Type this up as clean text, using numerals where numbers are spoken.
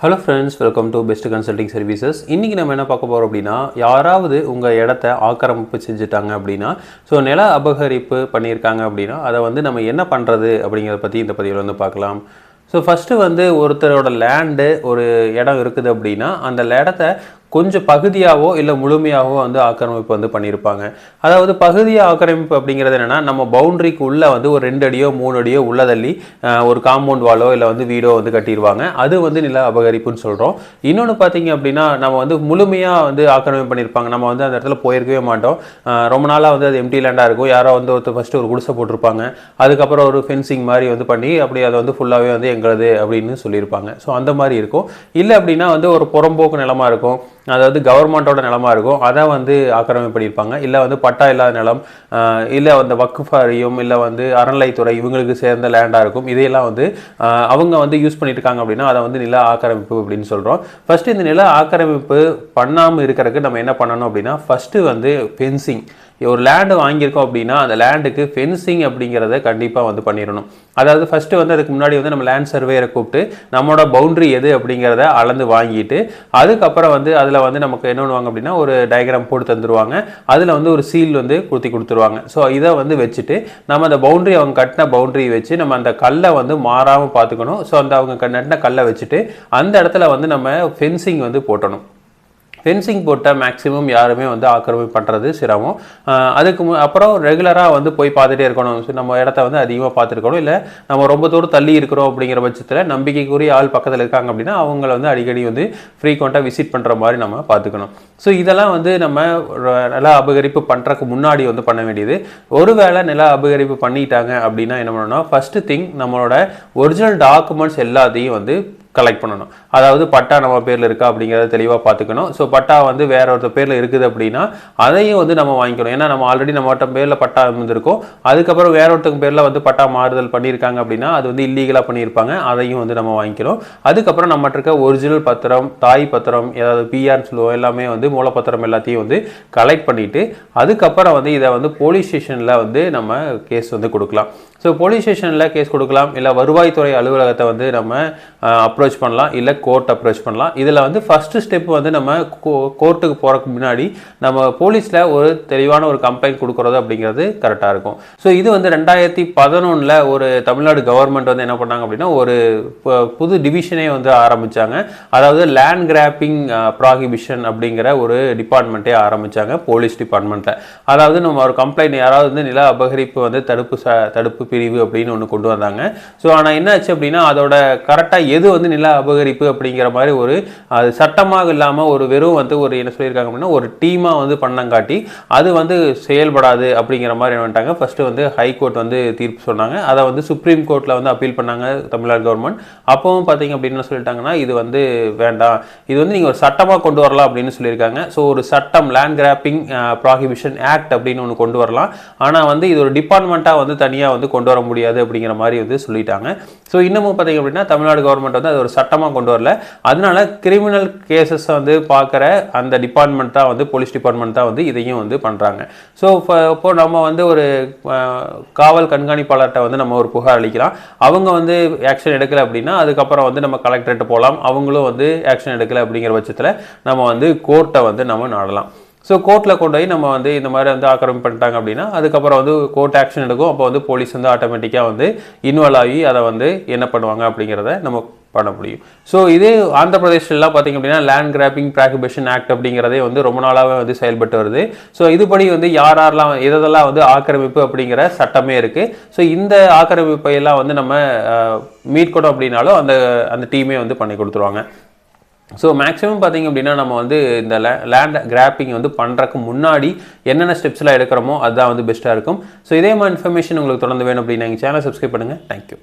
Hello friends, welcome to best consulting services. இன்றைக்கி நம்ம என்ன பார்க்க போகிறோம் அப்படின்னா, யாராவது உங்கள் இடத்த ஆக்கிரமிப்பு செஞ்சுட்டாங்க அப்படின்னா, நில அபகரிப்பு பண்ணியிருக்காங்க அப்படின்னா, அதை நம்ம என்ன பண்ணுறது அப்படிங்கிறத பற்றி இந்த பதிவில் பார்க்கலாம். ஃபஸ்ட்டு ஒருத்தரோட லேண்டு ஒரு இடம் இருக்குது அப்படின்னா, அந்த இடத்த கொஞ்சம் பகுதியாகவோ இல்லை முழுமையாகவோ ஆக்கிரமிப்பு பண்ணியிருப்பாங்க. அதாவது பகுதியாக ஆக்கிரமிப்பு அப்படிங்கிறது என்னென்னா, நம்ம பவுண்ட்ரிக்கு உள்ளே ஒரு 2 அடியோ 3 அடியோ உள்ள தள்ளி ஒரு காம்பவுண்ட் வாலோ இல்லை வீடோ கட்டிடுவாங்க. அது நில அபகரிப்புன்னு சொல்கிறோம். இன்னொன்று பார்த்தீங்க அப்படின்னா, நம்ம முழுமையாக ஆக்கிரமிப்பு பண்ணியிருப்பாங்க. நம்ம அந்த இடத்துல போயிருக்கவே மாட்டோம். ரொம்ப நாளாக அது எம்டி லேண்டாக இருக்கும். யாரோ ஒருத்தர் ஃபஸ்ட்டு ஒரு குடிசை போட்டிருப்பாங்க. அதுக்கப்புறம் ஒரு ஃபென்சிங் மாதிரி பண்ணி அப்படி அதை ஃபுல்லாகவே எங்களது அப்படின்னு சொல்லியிருப்பாங்க. அந்த மாதிரி இருக்கும். இல்லை அப்படின்னா ஒரு புறம்போக்கு நிலமாக இருக்கும். அதாவது கவர்மெண்ட்டோட நிலமாக இருக்கும். அதை ஆக்கிரமிப்பு பண்ணியிருப்பாங்க. இல்லை பட்டா இல்லாத நிலம், இல்லை வக்ஃப் வாரியம், இல்லை அறநிலைத்துறை இவங்களுக்கு சேர்ந்த லேண்டாக இருக்கும். இதையெல்லாம் அவங்க யூஸ் பண்ணிட்டு இருக்காங்க அப்படின்னா அதை நில ஆக்கிரமிப்பு அப்படின்னு சொல்கிறோம். ஃபஸ்ட்டு இந்த நில ஆக்கிரமிப்பு பண்ணாமல் இருக்கிறதுக்கு நம்ம என்ன பண்ணணும் அப்படின்னா, ஃபஸ்ட்டு ஃபென்சிங். ஒரு லேண்டு வாங்கியிருக்கோம் அப்படின்னா அந்த லேண்டுக்கு ஃபென்சிங் அப்படிங்கிறத கண்டிப்பாக பண்ணிடணும். அதாவது ஃபஸ்ட்டு அதுக்கு முன்னாடி நம்ம லேண்ட் சர்வேயரை கூப்பிட்டு நம்மளோட பவுண்ட்ரி எது அப்படிங்கிறத அளந்து வாங்கிட்டு, அதுக்கப்புறம் அதில் நமக்கு என்ன பண்ணுவாங்க அப்படின்னா, ஒரு டயக்ராம் போட்டு தந்துடுவாங்க. அதில் ஒரு சீல் கொடுத்துருவாங்க. இதை வச்சுட்டு நம்ம அந்த பவுண்ட்ரி, அவங்க கட்டின பவுண்ட்ரி வச்சு நம்ம அந்த கல்லை மாறாமல் பார்த்துக்கணும். அவங்க நட்டின கல்லை வச்சுட்டு அந்த இடத்துல நம்ம ஃபென்சிங் போட்டணும். ஃபென்சிங் போட்டால் மேக்ஸிமம் யாருமே ஆக்கிரமிப்பு பண்ணுறது சிரமம். அதுக்கு அப்புறம் ரெகுலராக போய் பார்த்துட்டே இருக்கணும். நம்ம இடத்த அதிகமாக பார்த்துருக்கணும். இல்லை நம்ம ரொம்ப தூரம் தள்ளி இருக்கிறோம் அப்படிங்கிற பட்சத்தில் நம்பிக்கைக்குரிய ஆள் பக்கத்தில் இருக்காங்க அப்படின்னா அவங்கள அடிக்கடி ஃப்ரீக்வெண்ட்டாக விசிட் பண்ணுற மாதிரி நம்ம பார்த்துக்கணும். இதெல்லாம் நம்ம நில அபகரிப்பு பண்ணுறதுக்கு முன்னாடி பண்ண வேண்டியது. ஒருவேளை நில அபகரிப்பு பண்ணிட்டாங்க அப்படின்னா என்ன பண்ணணும்னா, ஃபஸ்ட்டு திங் நம்மளோட ஒரிஜினல் டாக்குமெண்ட்ஸ் எல்லாத்தையும் கலெக்ட் பண்ணணும். அதாவது பட்டா நம்ம பேரில் இருக்கா அப்படிங்கிறத தெளிவாக பார்த்துக்கணும். பட்டா வேற ஒருத்தர் பேரில் இருக்குது அப்படின்னா அதையும் நம்ம வாங்கிக்கணும். ஏன்னா நம்ம ஆல்ரெடி நம்மகிட்ட பேரில் பட்டா இருந்திருக்கும். அதுக்கப்புறம் வேற ஒருத்தங்க பேரில் பட்டா மாறுதல் பண்ணியிருக்காங்க அப்படின்னா அது இல்லீகலாக பண்ணியிருப்பாங்க. அதையும் நம்ம வாங்கிக்கணும். அதுக்கப்புறம் நம்மகிட்ட இருக்க ஒரிஜினல் பத்திரம், தாய் பத்திரம், ஏதாவது பிஆர்னு சொல்லுவோம், எல்லாமே மூலப்பத்திரம் எல்லாத்தையும் கலெக்ட் பண்ணிட்டு அதுக்கப்புறம் இதை போலீஸ் ஸ்டேஷனில் நம்ம கேஸ் கொடுக்கலாம். போலீஸ் ஸ்டேஷனில் கேஸ் கொடுக்கலாம். இல்லை வருவாய்த்துறை அலுவலகத்தை நம்ம அப்ரோச் பண்ணலாம். இல்லை கோர்ட் அப்ரோச் பண்ணலாம். இதில் ஃபஸ்ட்டு ஸ்டெப் நம்ம கோர்ட்டுக்கு போகிறதுக்கு முன்னாடி நம்ம போலீஸில் ஒரு தெளிவான ஒரு கம்ப்ளைண்ட் கொடுக்குறது அப்படிங்கிறது கரெக்டாக இருக்கும். இது 2011 ஒரு தமிழ்நாடு கவர்மெண்ட் என்ன பண்ணாங்க அப்படின்னா, ஒரு புது டிவிஷனே ஆரம்பித்தாங்க. அதாவது லேண்ட் கிராப்பிங் ப்ராஹிபிஷன் அப்படிங்கிற ஒரு டிபார்ட்மெண்ட்டே ஆரம்பித்தாங்க, போலீஸ் டிபார்ட்மெண்ட்டில். அதாவது நம்ம ஒரு கம்ப்ளைண்ட் யாராவது நில அபகரிப்பு தடுப்பு பிரிவு அப்படின்னு ஒன்று கொண்டு வந்தாங்க. ஆனால் என்ன ஆச்சு அப்படின்னா, அதோட கரெக்டாக எது நில அபகரிப்பு அப்படிங்கிற மாதிரி ஒரு அது சட்டமாக இல்லாமல் ஒரு வெறும் ஒரு என்ன சொல்லியிருக்காங்க அப்படின்னா, ஒரு டீமாக பண்ணங்காட்டி அது செயல்படாது அப்படிங்கிற மாதிரி என்ன பண்ணிட்டாங்க. ஃபஸ்ட்டு ஹைகோர்ட் தீர்ப்பு சொன்னாங்க. அதை சுப்ரீம் கோர்ட்டில் அப்பீல் பண்ணாங்க தமிழ்நாடு கவர்மெண்ட். அப்பவும் பார்த்தீங்க அப்படின்னு சொல்லிட்டாங்கன்னா, இது வேண்டாம், இது நீங்கள் ஒரு சட்டமாக கொண்டு வரலாம் அப்படின்னு சொல்லியிருக்காங்க. ஒரு சட்டம், லேண்ட் கிராப்பிங் ப்ராஹிபிஷன் ஆக்ட் அப்படின்னு ஒன்று கொண்டு வரலாம். ஆனால் இது ஒரு டிபார்ட்மெண்ட்டாக தனியாக கொண்டு வர முடியாது அப்படிங்கிற மாதிரி சொல்லிட்டாங்க. இன்னமும் பார்த்தீங்க அப்படின்னா தமிழ்நாடு கவர்மெண்ட் அது ஒரு சட்டமாக கொண்டு வரல. அதனால கிரிமினல் கேசஸ் பார்க்குற அந்த டிபார்ட்மெண்ட் தான் போலீஸ் டிபார்ட்மெண்ட் தான் இதையும் பண்ணுறாங்க. இப்போ நம்ம ஒரு காவல் கண்காணிப்பாளர்கிட்ட நம்ம ஒரு புகார் அளிக்கலாம். அவங்க ஆக்ஷன் எடுக்கலை அப்படின்னா அதுக்கப்புறம் நம்ம கலெக்டரேட் போகலாம். அவங்களும் ஆக்ஷன் எடுக்கலை அப்படிங்கிற பட்சத்தில் நம்ம கோர்ட்டை நம்ம நாடலாம். கோர்ட்டில் கொண்டு போய் நம்ம இந்த மாதிரி ஆக்கிரமிப்பு பண்ணிட்டாங்க அப்படின்னா அதுக்கப்புறம் கோர்ட் ஆக்ஷன் எடுக்கும். அப்போ போலீஸ் ஆட்டோமேட்டிக்காக இன்வால்வ் ஆகி அதை என்ன பண்ணுவாங்க அப்படிங்கிறத நம்ம பண்ண முடியும். இதே ஆந்திர பிரதேஷ்லாம் பார்த்தீங்க அப்படின்னா லேண்ட் கிராப்பிங் ப்ராஹிபிஷன் ஆக்ட் அப்படிங்கிறதே ரொம்ப நாளாகவே செயல்பட்டு வருது. இதுபடி யாரெல்லாம் இதெல்லாம் ஆக்கிரமிப்பு அப்படிங்கிற சட்டமே இருக்குது. இந்த ஆக்கிரமிப்பை எல்லாம் நம்ம மீட்கணும் அப்படின்னாலும் அந்த டீமே பண்ணி கொடுத்துருவாங்க. மேக்ஸிமம் பார்த்தீங்க அப்படின்னா நம்ம இந்த லேண்ட் கிராப்பிங் பண்ணுறதுக்கு முன்னாடி என்னென்ன ஸ்டெப்ஸ்லாம் எடுக்கிறோமோ அதுதான் பெஸ்ட்டாக இருக்கும். இதே மாதிரி இன்ஃபர்மேஷன் உங்களுக்கு தொடர்ந்து வேணும் அப்படின்னா எங்கள் சேனலை சப்ஸ்கிரைப் பண்ணுங்கள். தேங்க்யூ.